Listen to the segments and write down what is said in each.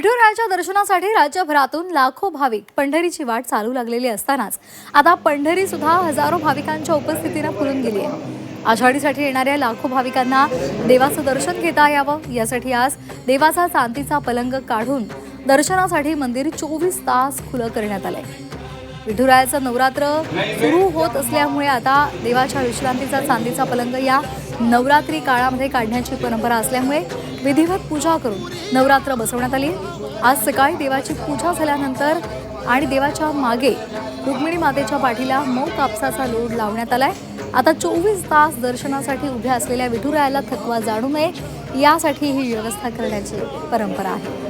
विठुरायाच्या दर्शनासाठी राज्यभरातून लाखो भाविक पंढरीची वाट चालू लागलेली असतानाच आता पंढरी सुद्धा हजारो भाविकांच्या उपस्थितीने फुलून गेली आहे। आषाढीसाठी येणाऱ्या लाखो भाविकांना देवाचं दर्शन घेता यावं यासाठी आज देवाचा चांदीचा पलंग काढून दर्शनासाठी मंदिर 24 तास खुलं करण्यात आलंय। विठुरायाचं नवरात्र सुरू होत असल्यामुळे आता देवाच्या विश्रांतीचा चांदीचा पलंग या नवरात्री काळामध्ये काढण्याची परंपरा असल्यामुळे विधिवत पूजा करून नवरात्र बसवण्यात आली। आज सकाळी देवाची पूजा झाल्यानंतर आणि देवाच्या मागे रुक्मिणी मातेच्या पाठीला मऊ कापसाचा लोड लावण्यात आलाय। आता 24 तास दर्शनासाठी उभ्या असलेल्या विठुरायाला थकवा जाणू नये यासाठी ही व्यवस्था करण्याची परंपरा आहे।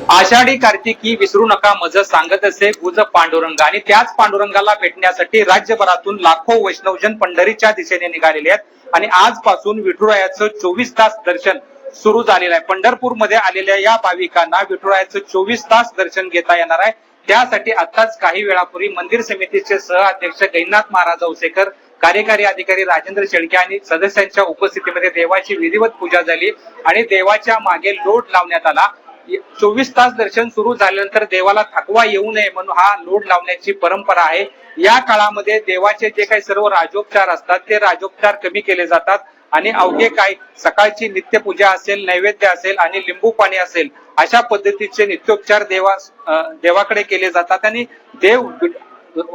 आषाढी कार्तिकी विसरू नका मज सांगत असे गुज पांडुरंग आणि त्याच पांडुरंगाला भेटण्यासाठी राज्यभरातून लाखो वैष्णवजन पंढरीच्या दिशेने निघालेले आहेत आणि आजपासून विठुरायाचं 24 तास दर्शन सुरू झालेलं आहे। पंढरपूरमध्ये आलेल्या या भाविकांना विठुरायाचं 24 तास दर्शन घेता येणार आहे। त्यासाठी आताच काही वेळापूर्वी मंदिर समितीचे सहअध्यक्ष गैनाथ महाराज औसेकर, कार्यकारी अधिकारी राजेंद्र शेळके आणि सदस्यांच्या उपस्थितीमध्ये देवाची विधिवत पूजा झाली आणि देवाच्या मागे लोड लावण्यात आला। 24 तास दर्शन सुरू झाल्यानंतर देवाला थकवा येऊ नये म्हणून हा लोड लावण्याची परंपरा आहे। या काळामध्ये देवाचे जे काही सर्व राजोपचार असतात ते राजोपचार कमी केले जातात आणि अवघे काही सकाळची नित्यपूजा असेल, नैवेद्य असेल आणि लिंबू पाणी असेल अशा पद्धतीचे नित्योपचार देवाकडे केले जातात आणि देव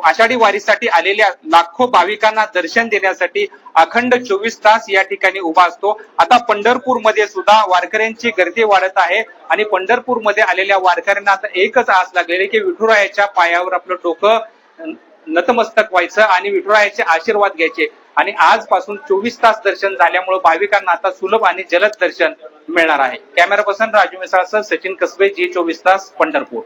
आषाढी वारीसाठी आलेल्या लाखो भाविकांना दर्शन देण्यासाठी अखंड 24 तास या ठिकाणी उभा असतो। आता पंढरपूरमध्ये सुद्धा वारकऱ्यांची गर्दी वाढत आहे आणि पंढरपूरमध्ये आलेल्या वारकऱ्यांना आता एकच आस लागलेली की विठुरायाच्या पायावर आपलं डोकं नतमस्तक व्हायचं आणि विठुरायाचे आशीर्वाद घ्यायचे आणि आजपासून 24 तास दर्शन झाल्यामुळे भाविकांना आता सुलभ आणि जलद दर्शन मिळणार आहे। कॅमेरा पर्सन राजू मिसाळसह सचिन कसबे, जी 24 तास, पंढरपूर।